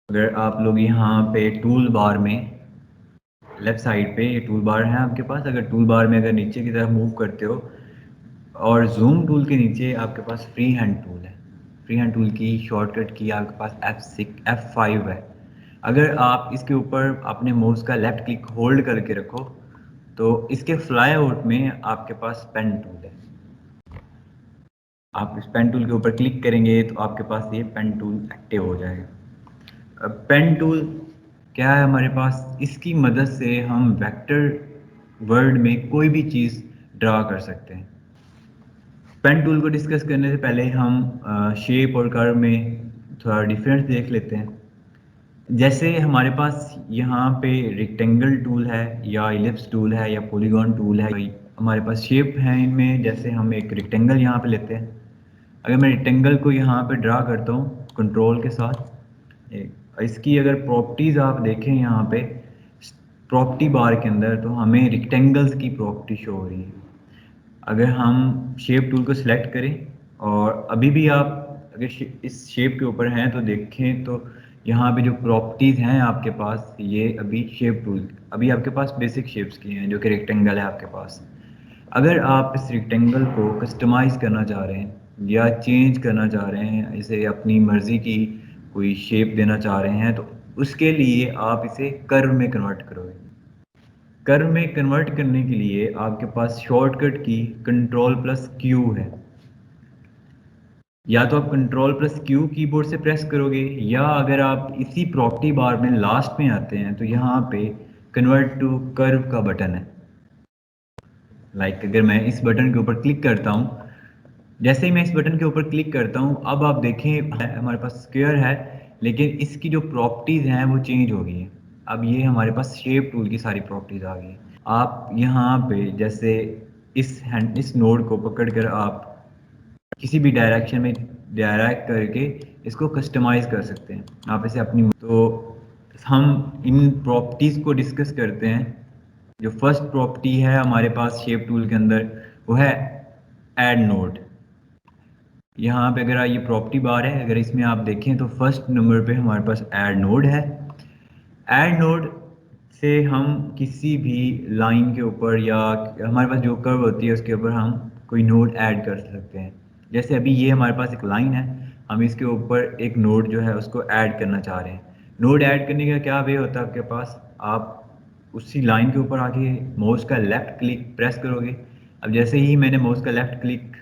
अगर आप लोग यहाँ पे टूल बार में लेफ्ट साइड पे ये टूल बार है आपके पास, अगर टूल बार में अगर नीचे की तरफ मूव करते हो और जूम टूल के नीचे आपके पास फ्री हैंड टूल है। फ्री हैंड टूल की शॉर्टकट की आपके पास F5 है। अगर आप इसके ऊपर अपने माउस का लेफ्ट क्लिक होल्ड करके रखो तो इसके फ्लाई आउट में आपके पास पेन टूल है। आप इस पेन टूल के ऊपर क्लिक करेंगे तो आपके पास ये पेन टूल एक्टिव हो जाएगा। अब पेन टूल क्या है हमारे पास, इसकी मदद से हम वेक्टर वर्ड में कोई भी चीज़ ड्रा कर सकते हैं। पेन टूल को डिस्कस करने से पहले हम शेप और कर्व में थोड़ा डिफरेंस देख लेते हैं। जैसे हमारे पास यहाँ पे रेक्टेंगल टूल है या इलिप्स टूल है या पॉलीगॉन टूल है, हमारे पास शेप है इनमें। जैसे हम एक रेक्टेंगल यहाँ पे लेते हैं, अगर मैं रेक्टेंगल को यहाँ पे ड्रा करता हूँ कंट्रोल के साथ, इसकी अगर प्रॉपर्टीज़ आप देखें यहाँ पे प्रॉपर्टी बार के अंदर, तो हमें रेक्टेंगल्स की प्रॉपर्टी शो हो रही है। अगर हम शेप टूल को सिलेक्ट करें और अभी भी आप अगर इस शेप के ऊपर हैं तो देखें तो यहाँ पे जो प्रॉपर्टीज़ हैं आपके पास, ये अभी शेप टूल अभी आपके पास बेसिक शेप्स की हैं जो कि रेक्टेंगल है आपके पास। अगर आप इस रेक्टेंगल को कस्टमाइज़ करना चाह रहे हैं या चेंज करना चाह रहे हैं, इसे अपनी मर्ज़ी की कोई शेप देना चाह रहे हैं, तो उसके लिए आप इसे कर्व में कन्वर्ट करोगे। कर्व में कन्वर्ट करने के लिए आपके पास शॉर्टकट की कंट्रोल प्लस क्यू है। या तो आप कंट्रोल प्लस क्यू कीबोर्ड से प्रेस करोगे, या अगर आप इसी प्रॉपर्टी बार में लास्ट में आते हैं तो यहाँ पे कन्वर्ट टू कर्व का बटन है। अगर मैं इस बटन के ऊपर क्लिक करता हूँ, जैसे ही मैं इस बटन के ऊपर क्लिक करता हूँ, अब आप देखें हमारे पास स्क्वायर है, लेकिन इसकी जो प्रॉपर्टीज़ हैं वो चेंज हो गई हैं। अब ये हमारे पास शेप टूल की सारी प्रॉपर्टीज़ आ गई हैं। आप यहाँ पे जैसे इस नोड को पकड़कर आप किसी भी डायरेक्शन में डायरेक्ट करके इसको कस्टमाइज़ कर सकते हैं। आप इसे अपनी तो हम इन प्रॉपर्टीज़ को डिस्कस करते हैं। जो फर्स्ट प्रॉपर्टी है हमारे पास शेप टूल के अंदर, वो है ऐड नोड। यहाँ पे अगर ये प्रॉपर्टी बार है, अगर इसमें आप देखें तो फर्स्ट नंबर पे हमारे पास ऐड नोड है। ऐड नोड से हम किसी भी लाइन के ऊपर या हमारे पास जो कर्व होती है उसके ऊपर हम कोई नोड ऐड कर सकते हैं। जैसे अभी ये हमारे पास एक लाइन है, हम इसके ऊपर एक नोड जो है उसको ऐड करना चाह रहे हैं। नोड ऐड करने का क्या वे होता है आपके पास, आप उसी लाइन के ऊपर आके माउस का लेफ़्ट क्लिक प्रेस करोगे। अब जैसे ही मैंने माउस का लेफ़्ट क्लिक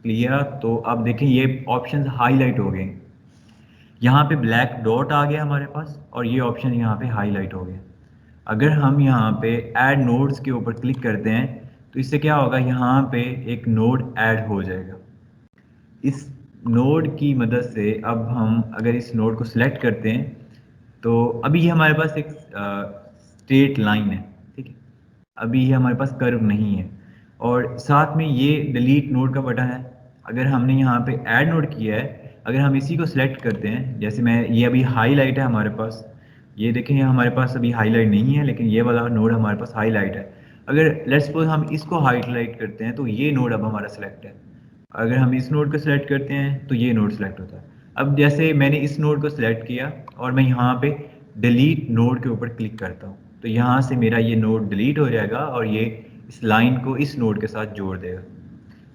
लिया तो आप देखें ये ऑप्शंस हाईलाइट हो गए। यहाँ पे ब्लैक डॉट आ गया हमारे पास और ये ऑप्शन यहाँ पे हाईलाइट हो गया। अगर हम यहाँ पे ऐड नोड्स के ऊपर क्लिक करते हैं तो इससे क्या होगा, यहाँ पे एक नोड ऐड हो जाएगा। इस नोड की मदद से अब हम अगर इस नोड को सिलेक्ट करते हैं तो अभी ये हमारे पास एक स्ट्रेट लाइन है, ठीक है। अभी ये हमारे पास कर्व नहीं है, और साथ में ये डिलीट नोड का बटन है। अगर हमने यहाँ पे ऐड नोड किया है, अगर हम इसी को सिलेक्ट करते हैं, जैसे मैं ये अभी हाईलाइट है हमारे पास, ये देखें ये हमारे पास अभी हाईलाइट नहीं है, लेकिन ये वाला नोड हमारे पास हाईलाइट है। अगर लेट्स सपोज हम इसको हाईलाइट करते हैं तो ये नोड अब हमारा सिलेक्ट है। अगर हम इस नोड को सिलेक्ट करते हैं तो ये नोड सिलेक्ट होता है। अब जैसे मैंने इस नोड को सिलेक्ट किया और मैं यहाँ पे डिलीट नोड के ऊपर क्लिक करता हूँ, तो यहाँ से मेरा ये नोड डिलीट हो जाएगा और ये इस लाइन को इस नोड के साथ जोड़ देगा।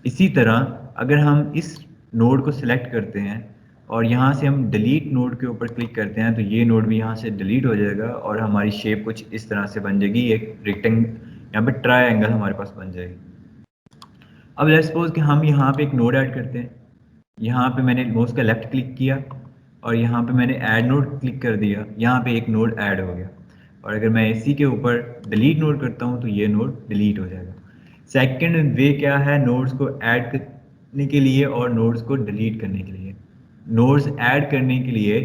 इसी तरह अगर हम इस नोड को सिलेक्ट करते हैं और यहाँ से हम डिलीट नोड के ऊपर क्लिक करते हैं तो ये नोड भी यहाँ से डिलीट हो जाएगा और हमारी शेप कुछ इस तरह से बन जाएगी, एक रेक्टेंगल यहाँ पे ट्रायंगल हमारे पास बन जाएगी। अब लेट्स सपोज कि हम यहाँ पे एक नोड ऐड करते हैं। यहाँ पे मैंने माउस का लेफ्ट क्लिक किया और यहाँ पे मैंने ऐड नोड क्लिक कर दिया, यहाँ पे एक नोड ऐड हो गया। और अगर मैं इसी के ऊपर डिलीट नोड करता हूँ तो ये नोड डिलीट हो जाएगा। सेकंड वे क्या है नोड्स को ऐड करने के लिए और नोड्स को डिलीट करने के लिए। नोड्स ऐड करने के लिए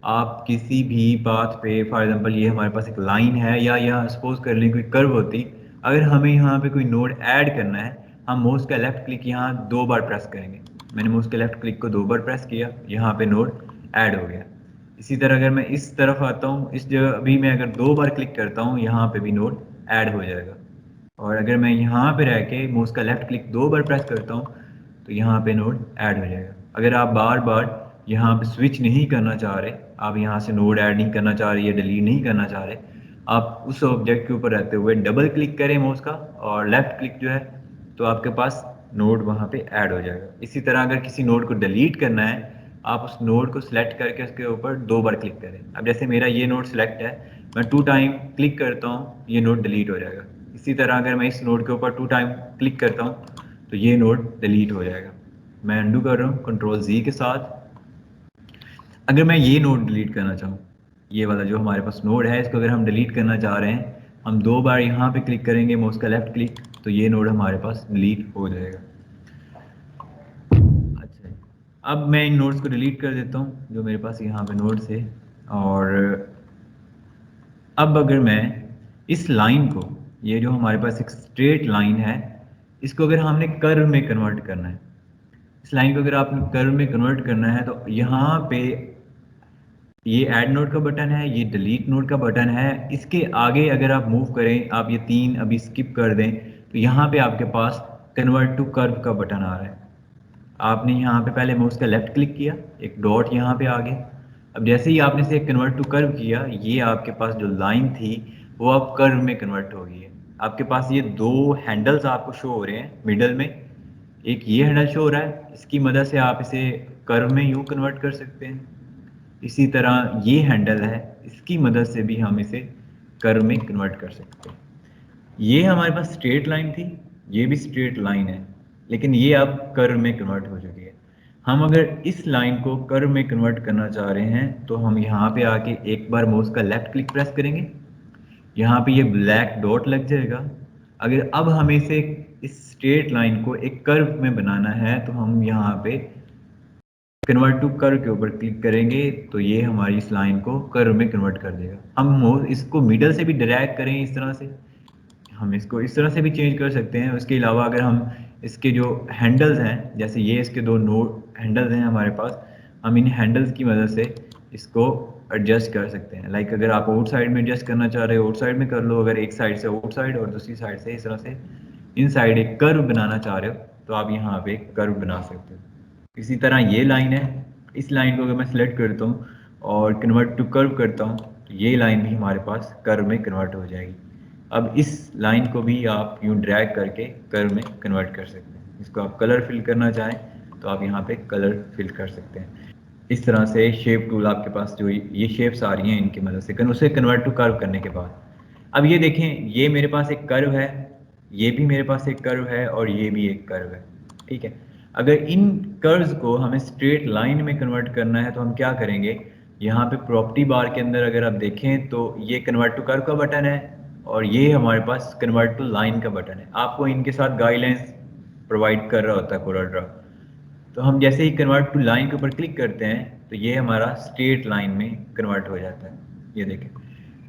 आप किसी भी पाथ पे, फॉर एग्जांपल ये हमारे पास एक लाइन है या यहाँ सपोज कर लें कोई कर्व होती, अगर हमें यहाँ पे कोई नोड ऐड करना है, हम माउस का लेफ्ट क्लिक यहाँ 2 बार प्रेस करेंगे। मैंने माउस के लेफ्ट क्लिक को 2 बार प्रेस किया, यहाँ पे नोड ऐड हो गया। इसी तरह अगर मैं इस तरफ आता हूँ, इस जगह अभी मैं अगर 2 बार क्लिक करता हूँ, यहाँ पे भी नोड ऐड हो जाएगा। और अगर मैं यहाँ पे रह के माउस का लेफ्ट क्लिक 2 बार प्रेस करता हूँ तो यहाँ पे नोड ऐड हो जाएगा। अगर आप बार बार यहाँ पे स्विच नहीं करना चाह रहे, आप यहाँ से नोड ऐड नहीं करना चाह रहे या डिलीट नहीं करना चाह रहे, आप उस ऑब्जेक्ट के ऊपर रहते हुए डबल क्लिक करें माउस का और लेफ्ट क्लिक जो है, तो आपके पास नोड वहाँ पे ऐड हो जाएगा। इसी तरह अगर किसी नोड को डिलीट करना है, आप उस नोड को सिलेक्ट करके उसके ऊपर 2 बार क्लिक करें। अब जैसे मेरा ये नोड सिलेक्ट है, मैं 2 टाइम क्लिक करता हूँ, ये नोड डिलीट हो जाएगा। इसी तरह अगर मैं इस नोड के ऊपर 2 टाइम क्लिक करता हूँ तो ये नोड डिलीट हो जाएगा। मैं अंडू कर रहा हूँ कंट्रोल Z के साथ। अगर मैं ये नोड डिलीट करना चाहूँ, ये वाला जो हमारे पास नोड है, इसको अगर हम डिलीट करना चाह रहे हैं, हम 2 बार यहाँ पे क्लिक करेंगे माउस का लेफ्ट क्लिक, तो ये नोड हमारे पास डिलीट हो जाएगा। अच्छा, अब मैं इन नोड्स को डिलीट कर देता हूँ जो मेरे पास यहाँ पे नोड्स है। और अब अगर मैं इस लाइन को, ये जो हमारे पास एक स्ट्रेट लाइन है, इसको अगर हमने कर्व में कन्वर्ट करना है, इस लाइन को अगर आपने कर्व में कन्वर्ट करना है, तो यहाँ पे ये ऐड नोड का बटन है, ये डिलीट नोड का बटन है। इसके आगे अगर आप मूव करें, आप ये 3 अभी स्किप कर दें, तो यहाँ पे आपके पास कन्वर्ट टू कर्व का बटन आ रहा है। आपने यहाँ पे पहले माउस का लेफ्ट क्लिक किया, एक डॉट यहाँ पे आ गया। अब जैसे ही आपने इसे कन्वर्ट टू कर्व किया, ये आपके पास जो लाइन थी वो अब कर्व में कन्वर्ट हो गई है। आपके पास ये 2 हैंडल्स आपको शो हो रहे हैं मिडल में। एक ये हैंडल शो हो रहा है, इसकी मदद से आप इसे कर्व में यूँ कन्वर्ट कर सकते हैं। इसी तरह ये हैंडल है, इसकी मदद से भी हम इसे कर्व में कन्वर्ट कर सकते हैं। ये हमारे पास स्ट्रेट लाइन थी, ये भी स्ट्रेट लाइन है, लेकिन ये अब कर्व में कन्वर्ट हो चुकी है। हम अगर इस लाइन को कर्व में कन्वर्ट करना चाह रहे हैं, तो हम यहाँ पे आके एक बार माउस का लेफ्ट क्लिक प्रेस करेंगे, यहाँ पे ये ब्लैक डॉट लग जाएगा। अगर अब हमें इसे इस स्ट्रेट लाइन को एक कर्व में बनाना है, तो हम यहाँ पे कन्वर्ट टू कर्व के ऊपर क्लिक करेंगे, तो ये हमारी इस लाइन को कर्व में कन्वर्ट कर देगा। हम इसको मिडल से भी ड्रैग करें, इस तरह से हम इसको इस तरह से भी चेंज कर सकते हैं। उसके अलावा अगर हम इसके जो हैंडल्स हैं, जैसे ये इसके 2 नोड हैंडल्स हैं हमारे पास, हम इन हैंडल्स की मदद से इसको एडजस्ट कर सकते हैं। लाइक अगर आप आउट साइड में एडजस्ट करना चाह रहे हो, आउट साइड में कर लो। अगर एक साइड से आउट साइड और दूसरी साइड से इस तरह से इन साइड एक कर्व बनाना चाह रहे हो, तो आप यहाँ पे एक कर्व बना सकते हो। इसी तरह ये लाइन है, इस लाइन को अगर मैं सिलेक्ट करता हूँ और कन्वर्ट टू कर्व करता हूँ, तो ये लाइन भी हमारे पास कर्व में कन्वर्ट हो जाएगी। अब इस लाइन को भी आप यूँ ड्रैग करके कर्व में कन्वर्ट कर सकते हैं। इसको आप कलर फिल करना चाहें तो आप यहाँ पे कलर फिल कर सकते हैं। इस तरह से शेप टूल आपके पास जो ये शेप्स आ रही हैं, इनकी मदद से उसे कन्वर्ट टू कर्व करने के बाद, अब ये देखें, ये मेरे पास एक कर्व है, ये भी मेरे पास एक कर्व है और ये भी एक कर्व है। ठीक है, अगर इन कर्व्स को हमें स्ट्रेट लाइन में कन्वर्ट करना है, तो हम क्या करेंगे, यहाँ पे प्रॉपर्टी बार के अंदर अगर आप देखें, तो ये कन्वर्ट टू कर्व का बटन है और ये हमारे पास कन्वर्ट टू लाइन का बटन है। आपको इनके साथ गाइडलाइंस प्रोवाइड कर रहा होता है कोरल। तो हम जैसे ही कन्वर्ट टू लाइन के ऊपर क्लिक करते हैं, तो ये हमारा स्ट्रेट लाइन में कन्वर्ट हो जाता है। ये देखें,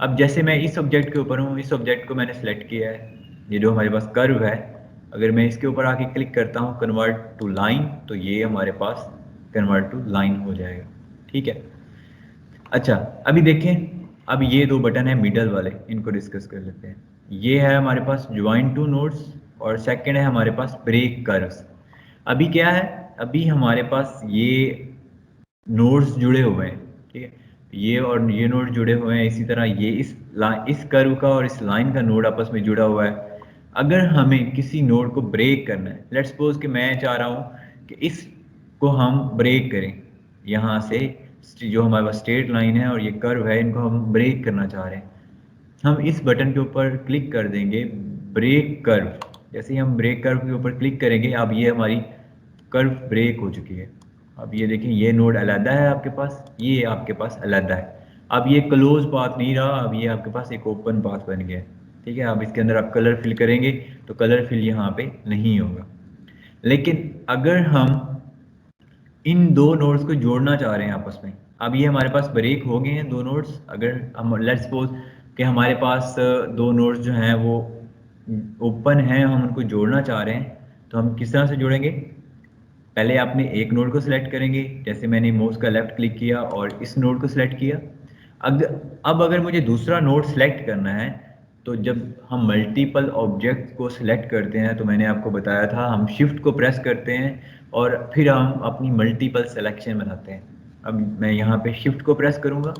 अब जैसे मैं इस ऑब्जेक्ट के ऊपर हूँ, इस ऑब्जेक्ट को मैंने सेलेक्ट किया है, ये जो हमारे पास कर्व है, अगर मैं इसके ऊपर आके क्लिक करता हूँ कन्वर्ट टू लाइन, तो ये हमारे पास कन्वर्ट टू लाइन हो जाएगा। ठीक है, अच्छा अभी देखें, अब ये 2 बटन है मिडल वाले, इनको डिस्कस कर लेते हैं। ये है हमारे पास ज्वाइन टू नोड्स और सेकंड है हमारे पास ब्रेक कर्व्स। अभी क्या है, अभी हमारे पास ये नोड्स जुड़े हुए हैं। ठीक है, ये और ये नोड जुड़े हुए हैं, इसी तरह ये इस कर्व का और इस लाइन का नोड आपस में जुड़ा हुआ है। अगर हमें किसी नोड को ब्रेक करना है, लेट्स सपोज कि मैं चाह रहा हूँ कि इसको हम ब्रेक करें, यहाँ से जो हमारे पास स्ट्रेट लाइन है और ये कर्व है, इनको हम ब्रेक करना चाह रहे हैं। हम इस बटन के ऊपर क्लिक कर देंगे, ब्रेक कर्व। जैसे ही हम ब्रेक कर्व के ऊपर क्लिक करेंगे, अब ये हमारी कर्व ब्रेक हो चुकी है। अब ये देखिए, ये नोड अलहदा है आपके पास, ये आपके पास अलहदा है। अब ये क्लोज पाथ नहीं रहा, अब ये आपके पास एक ओपन पाथ बन गया है। ठीक है, अब इसके अंदर आप कलर फिल करेंगे तो कलर फिल यहाँ पे नहीं होगा। लेकिन अगर हम इन 2 नोड्स को जोड़ना चाह रहे हैं आपस में, अब ये हमारे पास ब्रेक हो गए हैं 2 नोड्स। अगर हम लेट्स सपोज कि हमारे पास 2 नोड्स जो हैं वो ओपन हैं, हम उनको जोड़ना चाह रहे हैं, तो हम किस तरह से जोड़ेंगे, पहले आपने एक नोड को सिलेक्ट करेंगे, जैसे मैंने माउस का लेफ्ट क्लिक किया और इस नोड को सिलेक्ट किया। अब अगर मुझे दूसरा नोड सिलेक्ट करना है, तो जब हम मल्टीपल ऑब्जेक्ट को सिलेक्ट करते हैं, तो मैंने आपको बताया था हम शिफ्ट को प्रेस करते हैं और फिर हम अपनी मल्टीपल सिलेक्शन बनाते हैं। अब मैं यहाँ पे शिफ्ट को प्रेस करूँगा,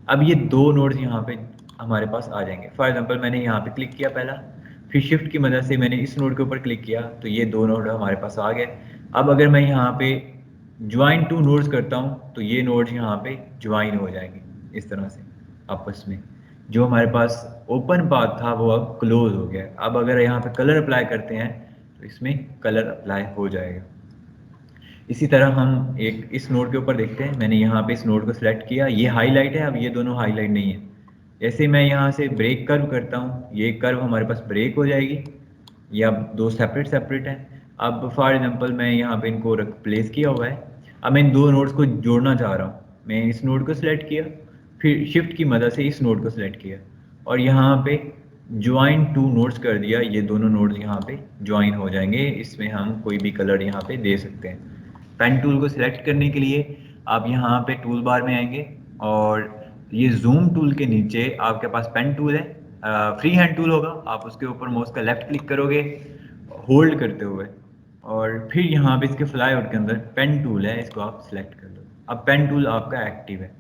अब ये दो नोड्स यहाँ पे हमारे पास आ जाएंगे। फॉर एग्जांपल मैंने यहाँ पे क्लिक किया पहला, फिर शिफ्ट की मदद से मैंने इस नोड के ऊपर क्लिक किया तो ये दो नोड हमारे पास आ गए। अब अगर मैं यहाँ पे ज्वाइन टू नोड्स करता हूँ तो ये नोड्स यहाँ पे ज्वाइन हो जाएंगे इस तरह से आपस में। जो हमारे पास ओपन पाथ था वो अब क्लोज हो गया। अब अगर यहाँ पे कलर अप्लाई करते हैं तो इसमें कलर अप्लाई हो जाएगा। इसी तरह हम एक इस नोड के ऊपर देखते हैं, मैंने यहाँ पे इस नोड को सिलेक्ट किया, ये हाईलाइट है, अब ये दोनों हाईलाइट नहीं है। जैसे मैं यहाँ से ब्रेक कर्व करता हूँ, ये कर्व हमारे पास ब्रेक हो जाएगी, ये अब दो सेपरेट सेपरेट हैं। अब फॉर एग्जांपल मैं यहाँ पे इनको प्लेस किया हुआ है, अब मैं इन दो नोड्स को जोड़ना चाह रहा हूँ। मैं इस नोड को सिलेक्ट किया, फिर शिफ्ट की मदद से इस नोड को सिलेक्ट किया और यहाँ पे ज्वाइन टू नोड्स कर दिया, ये दोनों नोड्स यहाँ पे ज्वाइन हो जाएंगे। इसमें हम कोई भी कलर यहाँ पे दे सकते हैं। पेन टूल को सिलेक्ट करने के लिए आप यहाँ पे टूल बार में आएंगे और ये जूम टूल के नीचे आपके पास पेन टूल है, फ्री हैंड टूल होगा, आप उसके ऊपर माउस का लेफ्ट क्लिक करोगे होल्ड करते हुए और फिर यहाँ पे इसके फ्लाई आउट के अंदर पेन टूल है, इसको आप सिलेक्ट कर लो। अब पेन टूल आपका एक्टिव है।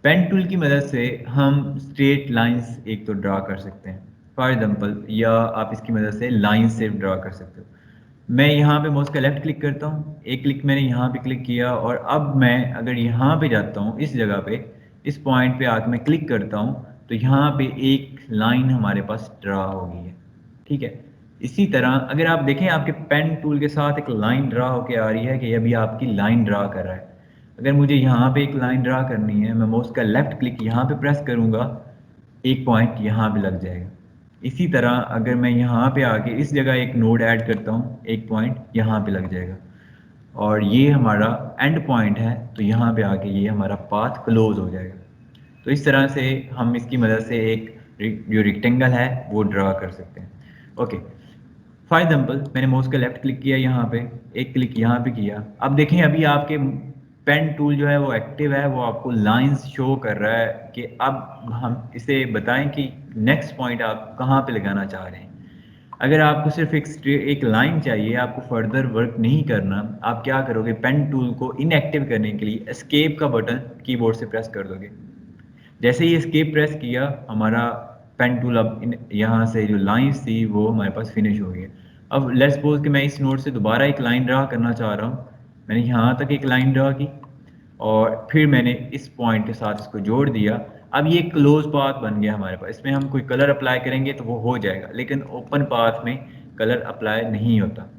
पेन टूल की मदद से हम स्ट्रेट लाइंस एक तो ड्रा कर सकते हैं फॉर एग्जांपल, या आप इसकी मदद से लाइन से ड्रा कर सकते हो। मैं यहाँ पे माउस का लेफ्ट क्लिक करता हूँ, एक क्लिक मैंने यहाँ पे क्लिक किया और अब मैं अगर यहाँ पे जाता हूँ इस जगह पे, इस पॉइंट पे आकर मैं क्लिक करता हूँ तो यहाँ पे एक लाइन हमारे पास ड्रा हो गई है। ठीक है, इसी तरह अगर आप देखें आपके पेन टूल के साथ एक लाइन ड्रा होके आ रही है कि अभी आपकी लाइन ड्रा कर रहा है। अगर मुझे यहाँ पे एक लाइन ड्रा करनी है, मैं माउस का लेफ्ट क्लिक यहाँ पे प्रेस करूँगा, एक पॉइंट यहाँ पे लग जाएगा। इसी तरह अगर मैं यहाँ पे आके इस जगह एक नोड ऐड करता हूँ, एक पॉइंट यहाँ पे लग जाएगा और ये हमारा एंड पॉइंट है, तो यहाँ पे आके ये हमारा पाथ क्लोज हो जाएगा। तो इस तरह से हम इसकी मदद से एक जो रेक्टेंगल है वो ड्रा कर सकते हैं। ओके, फॉर एग्जाम्पल मैंने माउस का लेफ्ट क्लिक किया यहाँ पे, एक क्लिक यहाँ पे किया, अब देखें अभी आपके पेन टूल जो है वो एक्टिव है, वो आपको लाइंस शो कर रहा है कि अब हम इसे बताएं कि नेक्स्ट पॉइंट आप कहाँ पे लगाना चाह रहे हैं। अगर आपको सिर्फ एक लाइन चाहिए, आपको फर्दर वर्क नहीं करना, आप क्या करोगे, पेन टूल को इनएक्टिव करने के लिए एस्केप का बटन कीबोर्ड से प्रेस कर दोगे। जैसे ही एस्केप प्रेस किया हमारा पेन टूल अब यहाँ से जो लाइंस थी वो हमारे पास फिनिश हो गई। अब लेट्स सपोज कि मैं इस नोट से दोबारा एक लाइन ड्रा करना चाह रहा हूँ, मैंने यहाँ तक एक लाइन ड्रा की और फिर मैंने इस पॉइंट के साथ इसको जोड़ दिया। अब ये क्लोज पाथ बन गया हमारे पास, इसमें हम कोई कलर अप्लाई करेंगे तो वो हो जाएगा, लेकिन ओपन पाथ में कलर अप्लाई नहीं होता।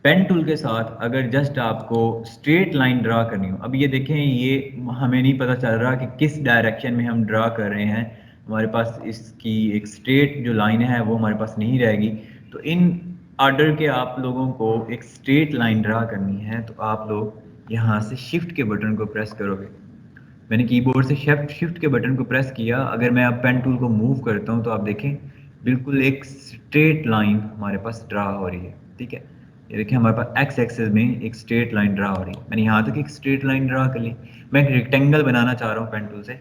पेन टूल के साथ अगर जस्ट आपको स्ट्रेट लाइन ड्रा करनी हो, अब ये देखें ये हमें नहीं पता चल रहा कि किस डायरेक्शन में हम ड्रा कर रहे हैं, हमारे पास इसकी एक स्ट्रेट जो लाइन है वो हमारे पास नहीं रहेगी। तो इन ऑर्डर के आप लोगों को एक स्ट्रेट लाइन ड्रा करनी है तो आप लोग यहाँ से शिफ्ट के बटन को प्रेस करोगे। मैंने कीबोर्ड से शिफ्ट के बटन को प्रेस किया, अगर मैं अब पेन टूल को मूव करता हूँ तो आप देखें बिल्कुल एक स्ट्रेट लाइन हमारे पास ड्रा हो रही है। ठीक है, ये देखिए हमारे पास एक्स एक्सेस में एक स्ट्रेट लाइन ड्रा हो रही है। मैंने यहाँ तक एक स्ट्रेट लाइन ड्रा कर ली। मैं एक रेक्टेंगल बनाना चाह रहा हूँ पेन टूल से,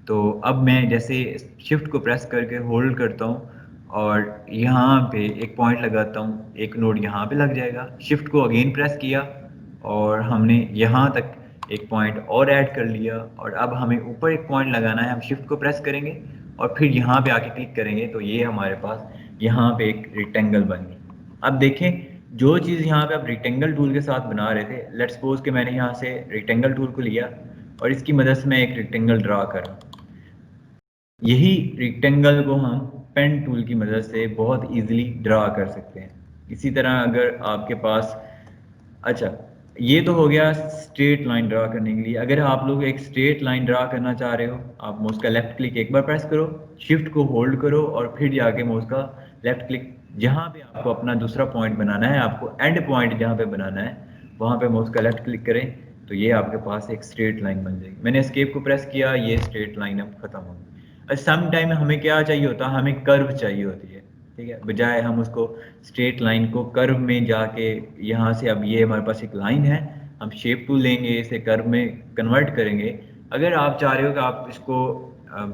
तो अब मैं जैसे शिफ्ट को प्रेस करके होल्ड करता हूँ और यहाँ पे एक पॉइंट लगाता हूँ, एक नोड यहाँ पे लग जाएगा। शिफ्ट को अगेन प्रेस किया और हमने यहाँ तक एक पॉइंट और ऐड कर लिया और अब हमें ऊपर एक पॉइंट लगाना है। हम शिफ्ट को प्रेस करेंगे और फिर यहाँ पे आके क्लिक करेंगे तो ये हमारे पास यहाँ पे एक रेक्टेंगल बन गई। अब देखें जो चीज़ यहाँ पे आप रेक्टेंगल टूल के साथ बना रहे थे, लेट्स सपोज कि मैंने यहाँ से रेक्टेंगल टूल को लिया और इसकी मदद से मैं एक रेक्टेंगल ड्रा कर रहा हूँ। यही रेक्टेंगल को हम पेन टूल की मदद से बहुत इजीली ड्रा कर सकते हैं। इसी तरह अगर आपके पास, अच्छा ये तो हो गया स्ट्रेट लाइन ड्रा करने के लिए। अगर आप लोग एक स्ट्रेट लाइन ड्रा करना चाह रहे हो, आप माउस का लेफ्ट क्लिक एक बार प्रेस करो, शिफ्ट को होल्ड करो और फिर जाके माउस का लेफ्ट क्लिक, जहाँ पे आपको अपना दूसरा पॉइंट बनाना है, आपको एंड पॉइंट जहाँ पे बनाना है वहाँ पे माउस का लेफ्ट क्लिक करें तो ये आपके पास एक स्ट्रेट लाइन बन जाएगी। मैंने एस्केप को प्रेस किया, ये स्ट्रेट लाइन अब खत्म हो गई। सम टाइम हमें क्या चाहिए होता है, हमें कर्व चाहिए होती है। ठीक है, बजाय हम उसको स्ट्रेट लाइन को कर्व में जाके यहाँ से, अब ये हमारे पास एक लाइन है, हम शेप टूल लेंगे, इसे कर्व में कन्वर्ट करेंगे। अगर आप चाह रहे हो कि आप इसको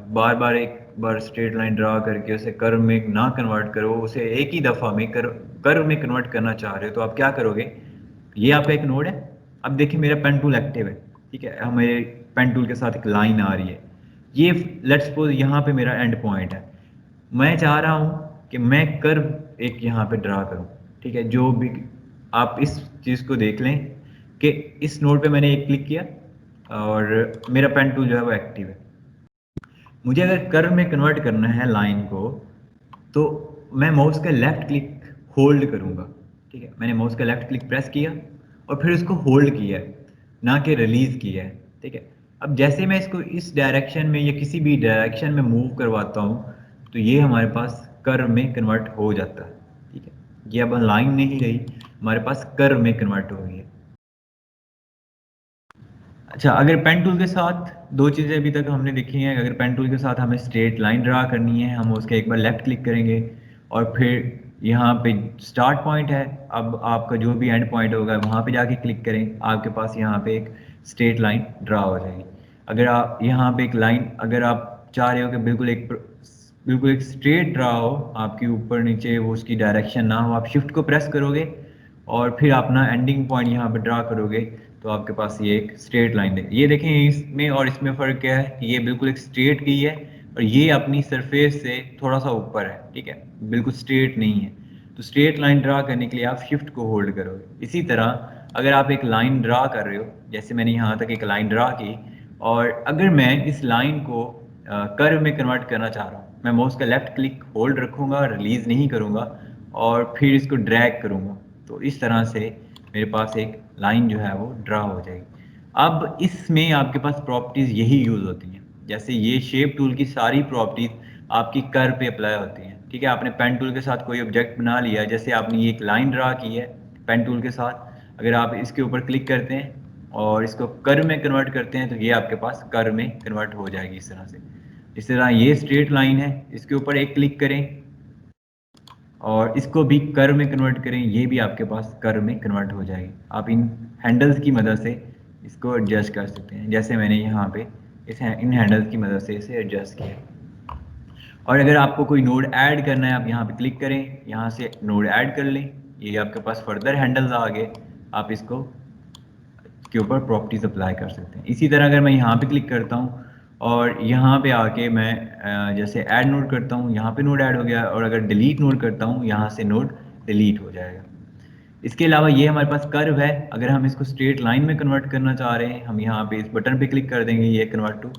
बार बार एक बार स्ट्रेट लाइन ड्रा करके उसे कर्व में ना कन्वर्ट करो, उसे एक ही दफ़ा में कर्व में कन्वर्ट करना चाह रहे हो तो आप क्या करोगे, ये आपका एक नोड है। अब देखिए मेरा पेन टूल एक्टिव है, ठीक है, हमें पेन टूल के साथ एक लाइन आ रही है, ये लेट्स सपोज यहाँ पे मेरा एंड पॉइंट है, मैं चाह रहा हूँ कि मैं कर्व एक यहाँ पे ड्रा करूँ। ठीक है, जो भी आप इस चीज़ को देख लें कि इस नोड पे मैंने एक क्लिक किया और मेरा पेन टूल जो है वो एक्टिव है। मुझे अगर कर्व में कन्वर्ट करना है लाइन को, तो मैं माउस का लेफ्ट क्लिक होल्ड करूँगा। ठीक है, मैंने माउस का लेफ्ट क्लिक प्रेस किया और फिर उसको होल्ड किया है, ना कि रिलीज किया है। ठीक है, अब जैसे मैं इसको इस डायरेक्शन में या किसी भी डायरेक्शन में मूव करवाता हूँ, तो ये हमारे पास कर्व में कन्वर्ट हो जाता है। ठीक है, ये अब लाइन नहीं रही, हमारे पास कर्व में कन्वर्ट हो गई है। अच्छा, अगर पेन टूल के साथ दो चीज़ें अभी तक हमने देखी हैं। अगर पेन टूल के साथ हमें स्ट्रेट लाइन ड्रा करनी है, हम उसके एक बार लेफ्ट क्लिक करेंगे और फिर यहाँ पे स्टार्ट पॉइंट है, अब आपका जो भी एंड पॉइंट होगा वहाँ पे जाके क्लिक करें, आपके पास यहाँ पे एक स्ट्रेट लाइन ड्रा हो जाएगी। अगर आप यहाँ पे एक लाइन, अगर आप चाह रहे हो कि बिल्कुल एक स्ट्रेट ड्रा हो, आपके ऊपर नीचे वो उसकी डायरेक्शन ना हो, आप शिफ्ट को प्रेस करोगे और फिर अपना एंडिंग पॉइंट यहाँ पे ड्रा करोगे, तो आपके पास ये एक स्ट्रेट लाइन है। ये देखें, इसमें और इसमें फ़र्क क्या है कि ये बिल्कुल एक स्ट्रेट की है और ये अपनी सरफेस से थोड़ा सा ऊपर है। ठीक है, बिल्कुल स्ट्रेट नहीं है। तो स्ट्रेट लाइन ड्रा करने के लिए आप शिफ्ट को होल्ड करोगे। इसी तरह अगर आप एक लाइन ड्रा कर रहे हो, जैसे मैंने यहाँ तक एक लाइन ड्रा की, और अगर मैं इस लाइन को कर्व में कन्वर्ट करना चाह रहा हूँ, मैं माउस का लेफ्ट क्लिक होल्ड रखूँगा, रिलीज़ नहीं करूँगा और फिर इसको ड्रैग करूँगा, तो इस तरह से मेरे पास एक लाइन जो है वो ड्रा हो जाएगी। अब इसमें आपके पास प्रॉपर्टीज़ यही यूज़ होती हैं। जैसे ये शेप टूल की सारी प्रॉपर्टीज़ आपकी कर्व पे अप्लाई होती हैं। ठीक है, आपने पेन टूल के साथ कोई ऑब्जेक्ट बना लिया, जैसे आपने ये एक लाइन ड्रा की है पेन टूल के साथ, अगर आप इसके ऊपर क्लिक करते हैं और इसको कर्व में कन्वर्ट करते हैं, तो ये आपके पास कर्व में कन्वर्ट हो जाएगी इस तरह से। इस तरह ये स्ट्रेट लाइन है, इसके ऊपर एक क्लिक करें और इसको भी कर्व में कन्वर्ट करें, ये भी आपके पास कर्व में कन्वर्ट हो जाएगी। आप इन हैंडल्स की मदद से इसको एडजस्ट कर सकते हैं, जैसे मैंने यहाँ पे इन हैंडल्स की मदद से इसे एडजस्ट किया। और अगर आपको कोई नोड ऐड करना है, आप यहाँ पे क्लिक करें, यहाँ से नोड ऐड कर लें, ये आपके पास फर्दर हैंडल्स आ गए, आप इसको के ऊपर प्रॉपर्टीज अप्लाई कर सकते हैं। इसी तरह अगर मैं यहाँ पे क्लिक करता हूँ और यहाँ पे आके मैं जैसे ऐड नोड करता हूँ, यहाँ पे नोड ऐड हो गया, और अगर डिलीट नोड करता हूँ, यहाँ से नोड डिलीट हो जाएगा। इसके अलावा ये हमारे पास कर्व है, अगर हम इसको स्ट्रेट लाइन में कन्वर्ट करना चाह रहे हैं, हम यहाँ पे इस बटन पे क्लिक कर देंगे, ये कन्वर्ट टू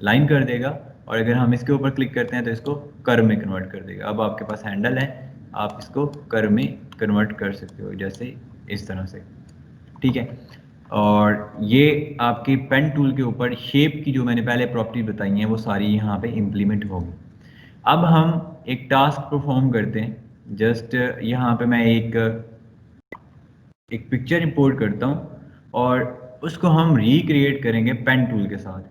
लाइन कर देगा, और अगर हम इसके ऊपर क्लिक करते हैं तो इसको कर्व में कन्वर्ट कर देगा। अब आपके पास हैंडल है, आप इसको कर्व में कन्वर्ट कर सकते हो, जैसे इस तरह से। ठीक है, और ये आपके पेन टूल के ऊपर शेप की जो मैंने पहले प्रॉपर्टी बताई हैं वो सारी यहाँ पे इम्प्लीमेंट होगी। अब हम एक टास्क परफॉर्म करते हैं। जस्ट यहाँ पे मैं एक पिक्चर इंपोर्ट करता हूँ और उसको हम रिक्रिएट करेंगे पेन टूल के साथ।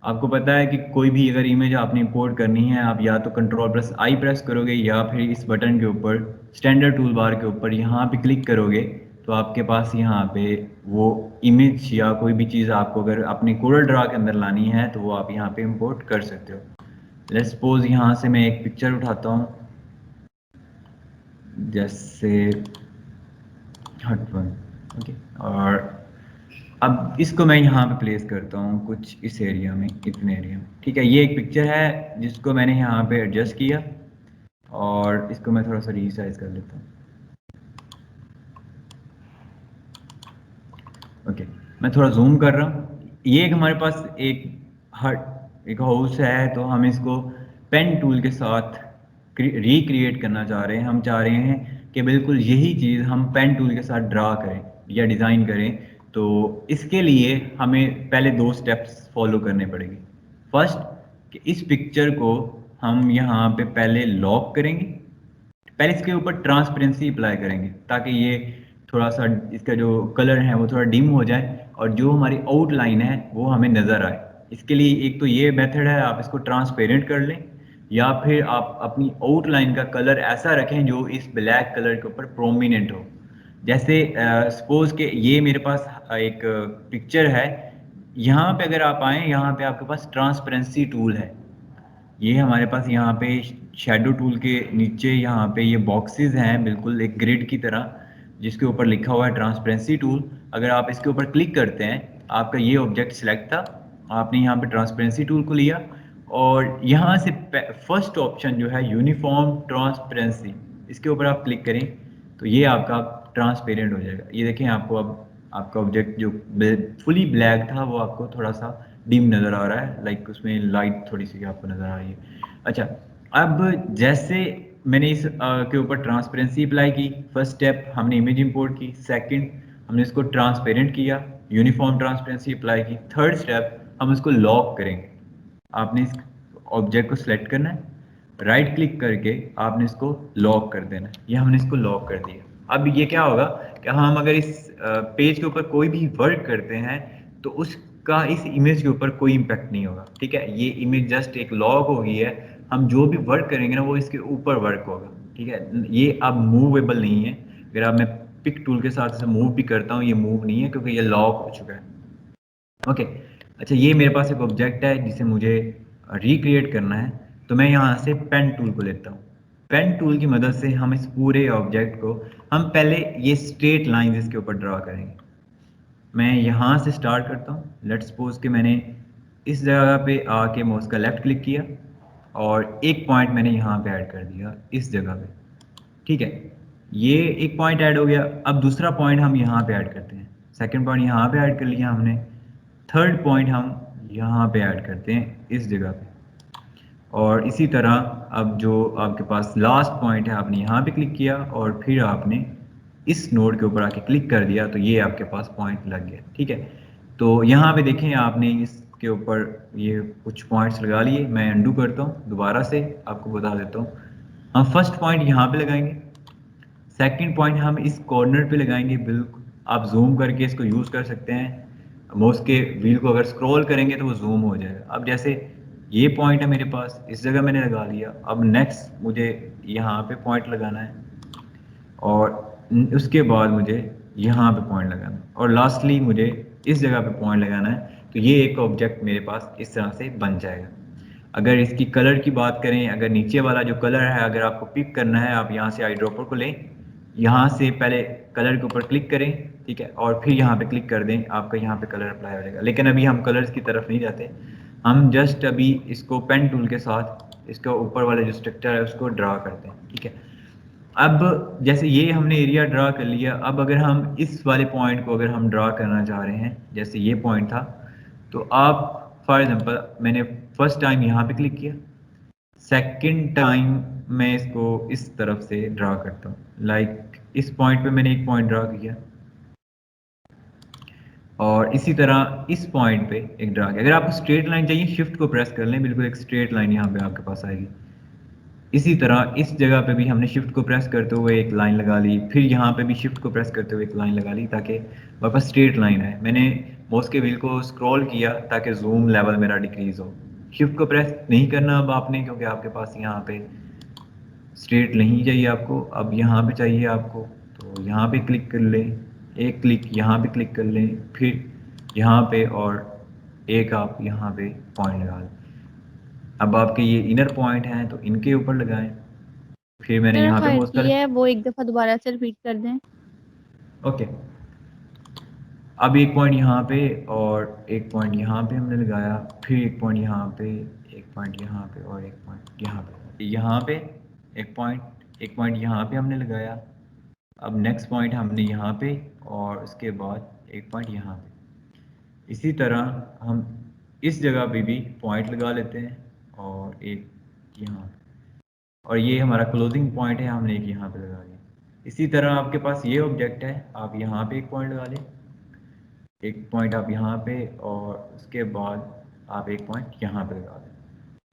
आपको पता है कि कोई भी अगर इमेज आपने इंपोर्ट करनी है, आप या तो कंट्रोल प्लस आई प्रेस करोगे या फिर इस बटन के ऊपर स्टैंडर्ड टूल बार के ऊपर यहाँ पे क्लिक करोगे, तो आपके पास यहाँ पे वो इमेज या कोई भी चीज़ आपको अगर अपने कोरल ड्रा के अंदर लानी है तो वो आप यहाँ पे इंपोर्ट कर सकते हो। लेट्स सपोज यहाँ से मैं एक पिक्चर उठाता हूँ, जैसे हट वन। ओके, और अब इसको मैं यहाँ पे प्लेस करता हूँ कुछ इस एरिया में, इतने एरिया में। ठीक है, ये एक पिक्चर है जिसको मैंने यहाँ पे एडजस्ट किया और इसको मैं थोड़ा सा रीसाइज कर लेता हूँ। ओके, मैं थोड़ा जूम कर रहा हूँ। ये एक हमारे पास एक हाउस है, तो हम इसको पेन टूल के साथ रिक्रिएट करना चाह रहे हैं। हम चाह रहे हैं कि बिल्कुल यही चीज़ हम पेन टूल के साथ ड्रा करें या डिज़ाइन करें। तो इसके लिए हमें पहले दो स्टेप्स फॉलो करने पड़ेंगे। फर्स्ट, कि इस पिक्चर को हम यहाँ पे पहले लॉक करेंगे, पहले इसके ऊपर ट्रांसपेरेंसी अप्लाई करेंगे ताकि ये थोड़ा सा इसका जो कलर है वो थोड़ा डिम हो जाए और जो हमारी आउटलाइन है वो हमें नज़र आए। इसके लिए एक तो ये मेथड है, आप इसको ट्रांसपेरेंट कर लें, या फिर आप अपनी आउटलाइन का कलर ऐसा रखें जो इस ब्लैक कलर के ऊपर प्रोमिनेंट हो। जैसे सपोज के ये मेरे पास एक पिक्चर है, यहाँ पे अगर आप आएँ, यहाँ पे आपके पास ट्रांसपेरेंसी टूल है। ये हमारे पास यहाँ पे शेडो टूल के नीचे यहाँ पे ये बॉक्सेस हैं, बिल्कुल एक ग्रिड की तरह, जिसके ऊपर लिखा हुआ है ट्रांसपेरेंसी टूल। अगर आप इसके ऊपर क्लिक करते हैं आपका ये ऑब्जेक्ट सिलेक्ट था, आपने यहाँ पे ट्रांसपेरेंसी टूल को लिया और यहाँ से फर्स्ट ऑप्शन जो है यूनिफॉर्म ट्रांसपेरेंसी, इसके ऊपर आप क्लिक करें तो ये आपका ट्रांसपेरेंट हो जाएगा। ये देखें, आपको अब आपका ऑब्जेक्ट जो फुली ब्लैक था वो आपको थोड़ा सा डिम नज़र आ रहा है, लाइक उसमें लाइट थोड़ी सी आपको नज़र आ रही है। अच्छा, अब जैसे मैंने इस के ऊपर ट्रांसपेरेंसी अप्लाई की, फर्स्ट स्टेप हमने इमेज इंपोर्ट की, सेकंड हमने इसको ट्रांसपेरेंट किया, यूनिफॉर्म ट्रांसपेरेंसी अप्लाई की, थर्ड स्टेप हम इसको लॉक करेंगे। आपने इस ऑब्जेक्ट को सिलेक्ट करना है, राइट क्लिक करके आपने इसको लॉक कर देना है। ये हमने इसको लॉक कर दिया। अब ये क्या होगा कि हम अगर इस पेज के ऊपर कोई भी वर्क करते हैं तो उसका इस इमेज के ऊपर कोई इम्पैक्ट नहीं होगा। ठीक है, ये इमेज जस्ट एक लॉक हो गई है, हम जो भी वर्क करेंगे ना वो इसके ऊपर वर्क होगा। ठीक है, ये अब मूवेबल नहीं है। अगर अब मैं पिक टूल के साथ इसे मूव भी करता हूँ, ये मूव नहीं है क्योंकि ये लॉक हो चुका है। ओके, अच्छा, ये मेरे पास एक ऑब्जेक्ट है जिसे मुझे रिक्रिएट करना है, तो मैं यहाँ से पेन टूल को लेता हूँ। पेन टूल की मदद से हम इस पूरे ऑब्जेक्ट को, हम पहले ये स्ट्रेट लाइन इसके ऊपर ड्रा करेंगे। मैं यहाँ से स्टार्ट करता हूँ। लेट्स सपोज कि मैंने इस जगह पे आके माउस का लेफ्ट क्लिक किया और एक पॉइंट मैंने यहाँ पे ऐड कर दिया इस जगह पे। ठीक है, ये एक पॉइंट ऐड हो गया। अब दूसरा पॉइंट हम यहाँ पे ऐड करते हैं, सेकंड पॉइंट यहाँ पे ऐड कर लिया हमने, थर्ड पॉइंट हम यहाँ पे ऐड करते हैं इस जगह पे। और इसी तरह अब जो आपके पास लास्ट पॉइंट है, आपने यहाँ पे क्लिक किया और फिर आपने इस नोड के ऊपर आके क्लिक कर दिया तो ये आपके पास पॉइंट लग गया। ठीक है, तो यहाँ पे देखें, आपने इसके ऊपर ये कुछ पॉइंट्स लगा लिए। मैं अंडू करता हूँ, दोबारा से आपको बता देता हूँ। हम फर्स्ट पॉइंट यहाँ पे लगाएंगे, सेकंड पॉइंट हम इस कॉर्नर पे लगाएंगे। बिल्कुल आप जूम करके इसको यूज़ कर सकते हैं, माउस के व्हील को अगर स्क्रॉल करेंगे तो वो जूम हो जाएगा। अब जैसे ये पॉइंट है मेरे पास, इस जगह मैंने लगा लिया। अब नेक्स्ट मुझे यहाँ पे पॉइंट लगाना है और उसके बाद मुझे यहाँ पे पॉइंट लगाना है और लास्टली मुझे इस जगह पे पॉइंट लगाना है। तो ये एक ऑब्जेक्ट मेरे पास इस तरह से बन जाएगा। अगर इसकी कलर की बात करें, अगर नीचे वाला जो कलर है अगर आपको पिक करना है, आप यहाँ से आई ड्रॉपर को लें, यहाँ से पहले कलर के ऊपर क्लिक करें, ठीक है, और फिर यहाँ पे क्लिक कर दें, आपका यहाँ पे कलर अप्लाई हो जाएगा। लेकिन अभी हम कलर्स की तरफ नहीं जाते, हम जस्ट अभी इसको पेन टूल के साथ इसका ऊपर वाला जो स्ट्रक्चर है उसको ड्रा करते हैं। ठीक है, अब जैसे ये हमने एरिया ड्रा कर लिया, अब अगर हम इस वाले पॉइंट को अगर हम ड्रा करना चाह रहे हैं, जैसे ये पॉइंट था, तो आप फॉर एग्जांपल मैंने फर्स्ट टाइम यहाँ पे क्लिक किया, सेकंड टाइम मैं इसको इस तरफ से ड्रा करता हूँ। लाइक इस पॉइंट पे मैंने एक पॉइंट ड्रा किया और इसी तरह इस पॉइंट पे एक ड्रा किया। अगर आपको स्ट्रेट लाइन चाहिए, शिफ्ट को प्रेस कर लें, बिल्कुल एक स्ट्रेट लाइन यहाँ पे आपके पास आएगी। इसी तरह इस जगह पे भी हमने शिफ्ट को प्रेस करते हुए एक लाइन लगा ली, फिर यहाँ पे भी शिफ्ट को प्रेस करते हुए एक लाइन लगा ली ताकि वापस स्ट्रेट लाइन है। मैंने माउस के व्हील को स्क्रॉल किया ताकि जूम लेवल मेरा डिक्रीज हो। शिफ्ट को प्रेस नहीं करना अब आपने, क्योंकि आपके पास यहाँ पे स्ट्रेट नहीं चाहिए आपको, अब यहाँ पे चाहिए आपको, तो यहाँ पे क्लिक कर लें, एक क्लिक यहाँ पे क्लिक कर लें, फिर यहाँ पे और एक आप यहाँ पे पॉइंट लगा लें। अब आपके ये इनर पॉइंट हैं तो इनके ऊपर लगाएं, फिर मैंने मैंने यहाँ पे फाइंड माउस की कर, है, वो एक दफा दोबारा से रिपीट कर दें। ओके। अब एक पॉइंट यहाँ पे और एक पॉइंट यहाँ पे हमने लगाया, फिर एक पॉइंट यहाँ पे, एक पॉइंट यहाँ पे और एक पॉइंट यहाँ पे एक पॉइंट यहाँ पे हमने लगाया। अब नेक्स्ट पॉइंट हमने यहाँ पे और उसके बाद एक पॉइंट यहाँ पे। इसी तरह हम इस जगह पे भी पॉइंट लगा लेते हैं और एक यहाँ, और ये हमारा क्लोजिंग पॉइंट है, हमने एक यहाँ पे लगा लिया। इसी तरह आपके पास ये ऑब्जेक्ट है, आप यहाँ पे एक पॉइंट लगा लें, एक पॉइंट आप यहाँ पे और उसके बाद आप एक पॉइंट यहाँ पे लगा दें।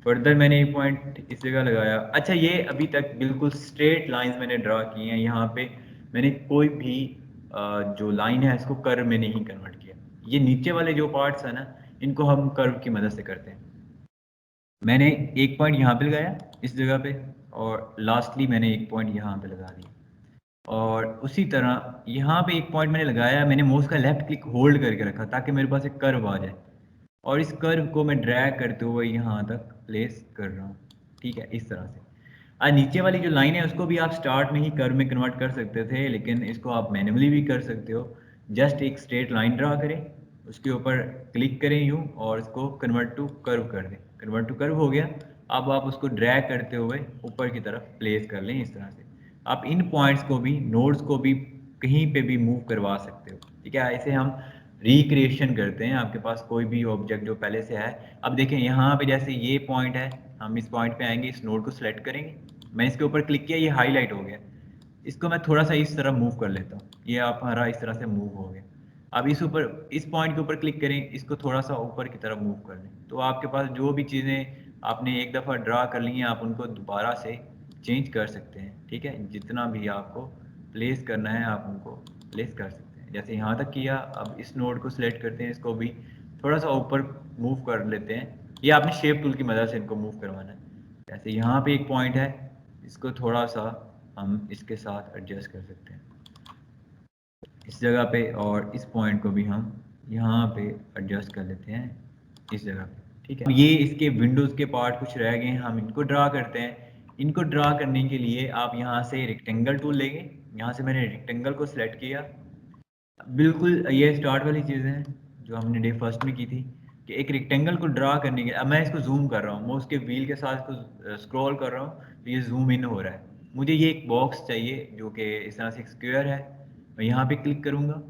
फर्दर मैंने एक पॉइंट इस जगह लगाया। अच्छा, ये अभी तक बिल्कुल स्ट्रेट लाइंस मैंने ड्रा की हैं। यहाँ पे मैंने कोई भी जो लाइन है इसको कर्व में नहीं कन्वर्ट किया। ये नीचे वाले जो पार्ट्स है ना, इनको हम कर्व की मदद से करते हैं। मैंने एक पॉइंट यहाँ पे लगाया इस जगह पे और लास्टली मैंने एक पॉइंट यहाँ पे लगा दिया और उसी तरह यहाँ पे एक पॉइंट मैंने लगाया। मैंने माउस का लेफ्ट क्लिक होल्ड करके रखा ताकि मेरे पास एक कर्व आ जाए और इस कर्व को मैं ड्रैग करते हुए यहाँ तक प्लेस कर रहा हूँ। ठीक है, इस तरह से। आज नीचे वाली जो लाइन है उसको भी आप स्टार्ट में ही कर्व में कन्वर्ट कर सकते थे, लेकिन इसको आप मैन्युअली भी कर सकते हो। जस्ट एक स्ट्रेट लाइन ड्रा करें, उसके ऊपर क्लिक करें यूँ और इसको कन्वर्ट टू कर्व कर दें। कन्वर्ट टू कर्व हो गया। अब आप उसको ड्रैग करते हुए ऊपर की तरफ प्लेस कर लें इस तरह से। आप इन पॉइंट्स को भी, नोड्स को भी कहीं पे भी मूव करवा सकते हो, ठीक है। ऐसे हम रिक्रिएशन करते हैं। आपके पास कोई भी ऑब्जेक्ट जो पहले से है, अब देखें यहाँ पे जैसे ये पॉइंट है, हम इस पॉइंट पे आएंगे, इस नोड को सिलेक्ट करेंगे, मैं इसके ऊपर क्लिक किया, ये हाईलाइट हो गया। इसको मैं थोड़ा सा इस तरह मूव कर लेता हूँ, ये आप हमारा इस तरह से मूव हो गया। अब इस ऊपर, इस पॉइंट के ऊपर क्लिक करें, इसको थोड़ा सा ऊपर की तरफ मूव कर लें, तो आपके पास जो भी चीज़ें आपने एक दफ़ा ड्रा कर ली हैं, आप उनको दोबारा से चेंज कर सकते हैं, ठीक है। जितना भी आपको प्लेस करना है आप उनको प्लेस कर सकते हैं। जैसे यहाँ तक किया, अब इस नोड को सिलेक्ट करते हैं, इसको भी थोड़ा सा ऊपर मूव कर लेते हैं। ये आपने शेप टूल की मदद से इनको मूव करवाना है। जैसे यहाँ पे एक पॉइंट है, इसको थोड़ा सा हम इसके साथ एडजस्ट कर सकते हैं इस जगह पे, और इस पॉइंट को भी हम यहाँ पे एडजस्ट कर लेते हैं इस जगह पे, ठीक है। ये इसके विंडोज़ के पार्ट कुछ रह गए हैं, हम इनको ड्रा करते हैं। इनको ड्रा करने के लिए आप यहाँ से रेक्टेंगल टूल लेंगे। यहाँ से मैंने रेक्टेंगल को सिलेक्ट किया। बिल्कुल ये स्टार्ट वाली चीज़ें हैं जो हमने डे फर्स्ट में की थी, कि एक रेक्टेंगल को ड्रा करने के, अब मैं इसको जूम कर रहा हूँ, मैं उसके व्हील के साथ इसको स्क्रॉल कर रहा हूँ, तो ये जूम इन हो रहा है। मुझे ये एक बॉक्स चाहिए जो कि इस तरह से एक स्क्वायर है। मैं यहाँ पे क्लिक करूँगा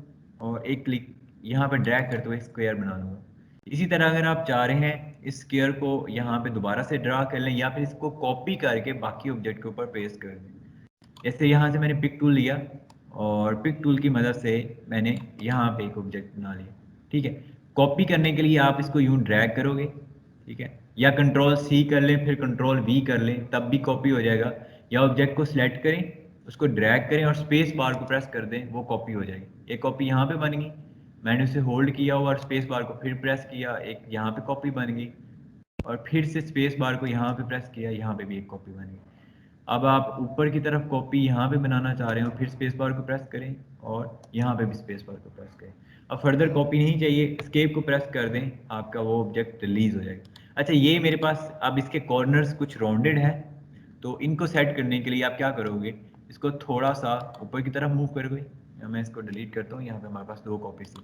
और एक क्लिक यहाँ पे ड्रैग करते हुए स्क्वायर बना लूँगा। इसी तरह अगर आप चाह रहे हैं इस स्क्वायर को यहाँ पे दोबारा से ड्रा कर लें, या फिर इसको कॉपी करके बाकी ऑब्जेक्ट के ऊपर पेस्ट कर दें। जैसे यहाँ से मैंने पिक टूल लिया और पिक टूल की मदद से मैंने यहाँ पे एक ऑब्जेक्ट बना लिया, ठीक है। कॉपी करने के लिए आप इसको यूँ ड्रैग करोगे, ठीक है, या कंट्रोल सी कर लें, फिर कंट्रोल वी कर लें, तब भी कॉपी हो जाएगा। या ऑब्जेक्ट को सिलेक्ट करें, उसको ड्रैग करें और स्पेस बार को प्रेस कर दें, वो कॉपी हो जाएगी। एक कॉपी यहाँ पे बन गई, मैंने उसे होल्ड किया और स्पेस बार को फिर प्रेस किया, एक यहाँ पे कॉपी बन गई, और फिर से स्पेस बार को यहाँ पे प्रेस किया, यहाँ पे भी एक कॉपी बन गई। अब आप ऊपर की तरफ कॉपी यहाँ पे बनाना चाह रहे हो, फिर स्पेस बार को प्रेस करें और यहाँ पे भी स्पेस बार को प्रेस करें। अब फर्दर कॉपी नहीं चाहिए, एस्केप को प्रेस कर दें, आपका वो ऑब्जेक्ट रिलीज हो जाएगा। अच्छा, ये मेरे पास अब इसके कॉर्नर्स कुछ राउंडेड है, तो इनको सेट करने के लिए आप क्या करोगे, इसको थोड़ा सा ऊपर की तरफ मूव करोगे। मैं इसको डिलीट करता हूँ, यहाँ पे हमारे पास 2 कॉपीज थी।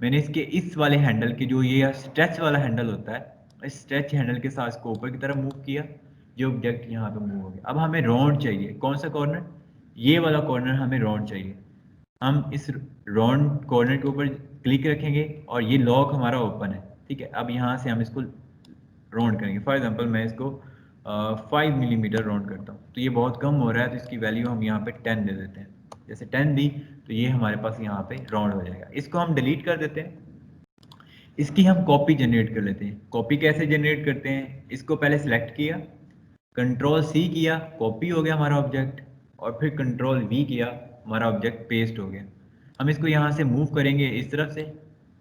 मैंने इसके इस वाले हैंडल की, जो ये स्ट्रेच वाला हैंडल होता है, इस स्ट्रेच हैंडल के साथ इसको ऊपर की तरफ मूव किया, ये ऑब्जेक्ट यहाँ पे मूव हो गया। अब हमें राउंड चाहिए, कौन सा कॉर्नर, ये वाला कॉर्नर हमें राउंड चाहिए। हम इस राउंड कॉर्नर के ऊपर क्लिक रखेंगे और ये लॉक हमारा ओपन है, ठीक है। अब यहाँ से हम इसको राउंड करेंगे। फॉर एग्जांपल मैं इसको 5 मिलीमीटर राउंड करता हूँ, तो ये बहुत कम हो रहा है, तो इसकी वैल्यू हम यहाँ पे 10 दे देते हैं। जैसे 10 दी तो ये हमारे पास यहाँ पे राउंड हो जाएगा। इसको हम डिलीट कर देते हैं। इसकी हम कॉपी जनरेट कर लेते हैं। कॉपी कैसे जनरेट करते हैं, इसको पहले सिलेक्ट किया, कंट्रोल सी किया, कॉपी हो गया हमारा ऑब्जेक्ट, और फिर कंट्रोल वी किया, हमारा ऑब्जेक्ट पेस्ट हो गया। हम इसको यहाँ से मूव करेंगे इस तरफ से,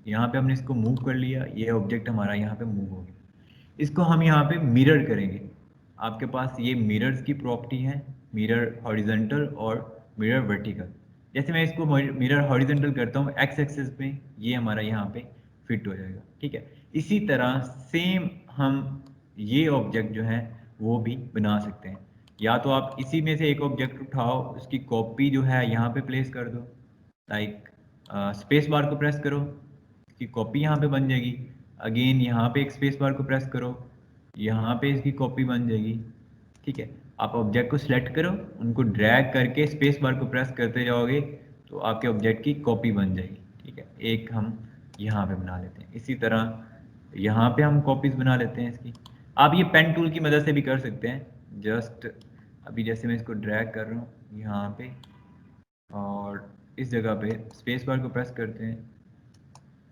यहाँ पे हमने इसको मूव कर लिया, ये ऑब्जेक्ट हमारा यहाँ पे मूव हो गया। इसको हम यहाँ पे मिरर करेंगे। आपके पास ये मिरर्स की प्रॉपर्टी है, मिरर हॉरिजॉन्टल और मिरर वर्टिकल। जैसे मैं इसको मिरर हॉरिजॉन्टल करता हूँ एक्स एक्सिस पे, ये हमारा यहाँ पे फिट हो जाएगा, ठीक है। इसी तरह सेम हम ये ऑब्जेक्ट जो है वो भी बना सकते हैं। या तो आप इसी में से एक ऑब्जेक्ट उठाओ, उसकी कॉपी जो है यहाँ पे प्लेस कर दो, लाइक स्पेस बार को प्रेस करो, इसकी कॉपी यहाँ पे बन जाएगी। अगेन यहाँ पे एक स्पेस बार को प्रेस करो, यहाँ पे इसकी कॉपी बन जाएगी, ठीक है। आप ऑब्जेक्ट को सिलेक्ट करो, उनको ड्रैग करके स्पेस बार को प्रेस करते जाओगे तो आपके ऑब्जेक्ट की कॉपी बन जाएगी, ठीक है। एक हम यहाँ पे बना लेते हैं, इसी तरह यहाँ पे हम कॉपीज बना लेते हैं इसकी। आप ये पेन टूल की मदद से भी कर सकते हैं। जस्ट अभी जैसे मैं इसको ड्रैग कर रहा हूँ यहाँ पे, और इस जगह पे स्पेस बार को प्रेस करते हैं,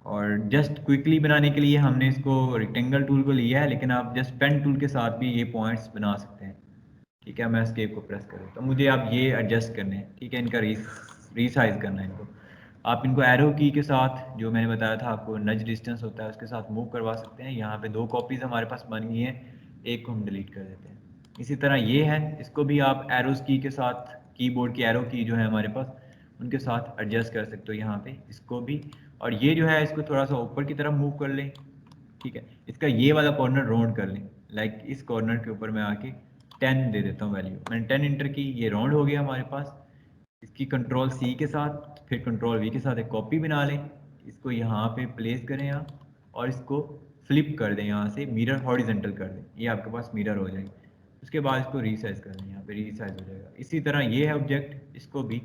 और जस्ट क्विकली बनाने के लिए हमने इसको रेक्टेंगल टूल को लिया है, लेकिन आप जस्ट पेन टूल के साथ भी ये पॉइंट्स बना सकते हैं, ठीक है। मैं एस्केप को प्रेस करूँ तो मुझे आप ये एडजस्ट करने हैं, ठीक है, इनका रीसाइज करना है इनको। आप इनको एरो की के साथ, जो मैंने बताया था आपको नज डिस्टेंस होता है, उसके साथ मूव करवा सकते हैं। यहाँ पे 2 कॉपीज़ हमारे पास बन गई हैं, एक को हम डिलीट कर देते हैं। इसी तरह ये है, इसको भी आप एरोस की के साथ, कीबोर्ड की एरो की जो है हमारे पास, उनके साथ एडजस्ट कर सकते हो यहाँ पे इसको भी। और ये जो है इसको थोड़ा सा ऊपर की तरफ मूव कर लें, ठीक है। इसका ये वाला कॉर्नर राउंड कर लें, लाइक इस कॉर्नर के ऊपर मैं आके 10 दे देता हूँ वैल्यू। मैंने 10 इंटर की, ये राउंड हो गया हमारे पास। इसकी कंट्रोल सी के साथ, फिर कंट्रोल वी के साथ एक कॉपी बना लें, इसको यहाँ पे प्लेस करें आप और इसको फ्लिप कर दें, यहाँ से मिरर हॉरिजेंटल कर दें, ये आपके पास मिरर हो जाएगी। उसके बाद इसको रीसाइज कर दें, यहाँ पे रीसाइज हो जाएगा। इसी तरह ये है ऑब्जेक्ट, इसको भी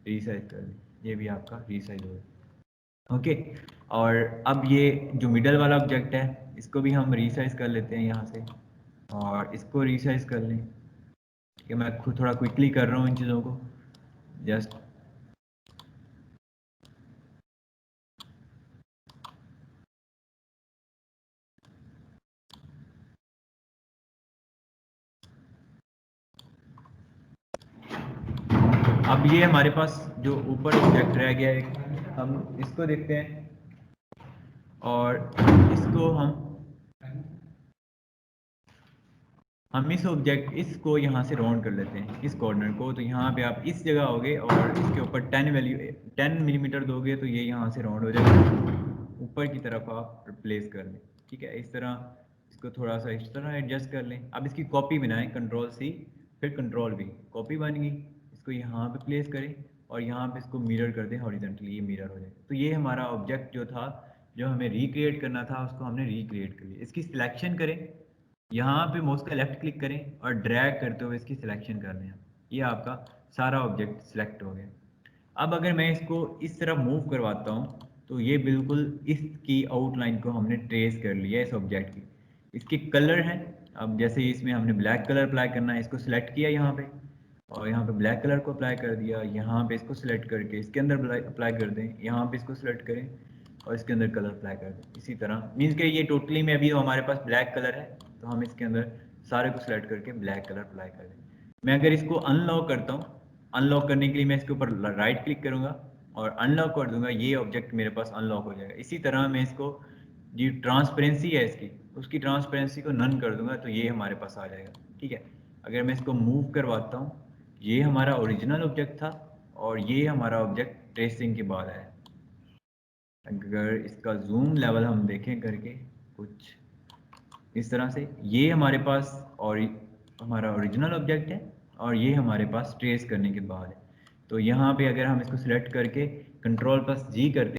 रीसाइज कर दें, ये भी आपका रीसाइज होगा। ओके, और अब ये जो मिडल वाला ऑब्जेक्ट है इसको भी हम रीसाइज कर लेते हैं यहाँ से, और इसको रीसाइज कर लें। ठीक है, मैं खुद थोड़ा क्विकली कर रहा हूँ इन चीज़ों को जस्ट। अब ये हमारे पास जो ऊपर ऑब्जेक्ट रह गया है, हम इसको देखते हैं और इसको हम इस ऑब्जेक्ट इसको यहाँ से राउंड कर लेते हैं इस कॉर्नर को। तो यहाँ पे आप इस जगह होगे और इसके ऊपर 10 मिलीमीटर दोगे तो ये यहाँ से राउंड हो जाएगा, ऊपर की तरफ आप प्लेस कर लें। ठीक है, इस तरह इसको थोड़ा सा इस तरह एडजस्ट कर लें। अब इसकी कॉपी बनाएं, Ctrl+C फिर Ctrl+V, कॉपी बन गई। इसको यहाँ पे प्लेस करें और यहाँ पे इसको मिरर कर दें हॉरिजॉन्टली, ये मिरर हो जाएगा। तो ये हमारा ऑब्जेक्ट जो था, जो हमें रिक्रिएट करना था, उसको हमने रिक्रिएट कर लिया। इसकी सिलेक्शन करें, यहाँ पे माउस का लेफ्ट क्लिक करें और ड्रैग करते हुए इसकी सिलेक्शन कर लें। ये आपका सारा ऑब्जेक्ट सिलेक्ट हो गया। अब अगर मैं इसको इस तरह मूव करवाता हूँ तो ये बिल्कुल इसकी आउटलाइन को हमने ट्रेस कर लिया इस ऑब्जेक्ट की। इसके कलर हैं, अब जैसे इसमें हमने ब्लैक कलर अप्लाई करना है, इसको सिलेक्ट किया यहाँ पे और यहाँ पे ब्लैक कलर को अप्लाई कर दिया। यहाँ पे इसको सिलेक्ट करके इसके अंदर अप्लाई कर दें, यहाँ पे इसको सिलेक्ट करें और इसके अंदर कलर अप्लाई कर दें। इसी तरह मीन्स के ये टोटली में अभी हमारे पास ब्लैक कलर है तो हम इसके अंदर सारे को सिलेक्ट करके ब्लैक कलर अप्लाई कर दें। मैं अगर इसको अनलॉक करता हूँ, अनलॉक करने के लिए मैं इसके ऊपर राइट क्लिक करूँगा और अनलॉक कर दूंगा, ये ऑब्जेक्ट मेरे पास अनलॉक हो जाएगा। इसी तरह मैं इसको जो ट्रांसपेरेंसी है इसकी, उसकी ट्रांसपेरेंसी को नन कर दूंगा तो ये हमारे पास आ जाएगा। ठीक है, अगर मैं इसको मूव करवाता हूँ, ये हमारा ओरिजिनल ऑब्जेक्ट था और ये हमारा ऑब्जेक्ट ट्रेसिंग के बाद आया। अगर इसका जूम लेवल हम देखें करके कुछ इस तरह से, ये हमारे पास और हमारा ओरिजिनल ऑब्जेक्ट है और ये हमारे पास ट्रेस करने के बाद है। तो यहाँ पे अगर हम इसको सिलेक्ट करके Ctrl+G करते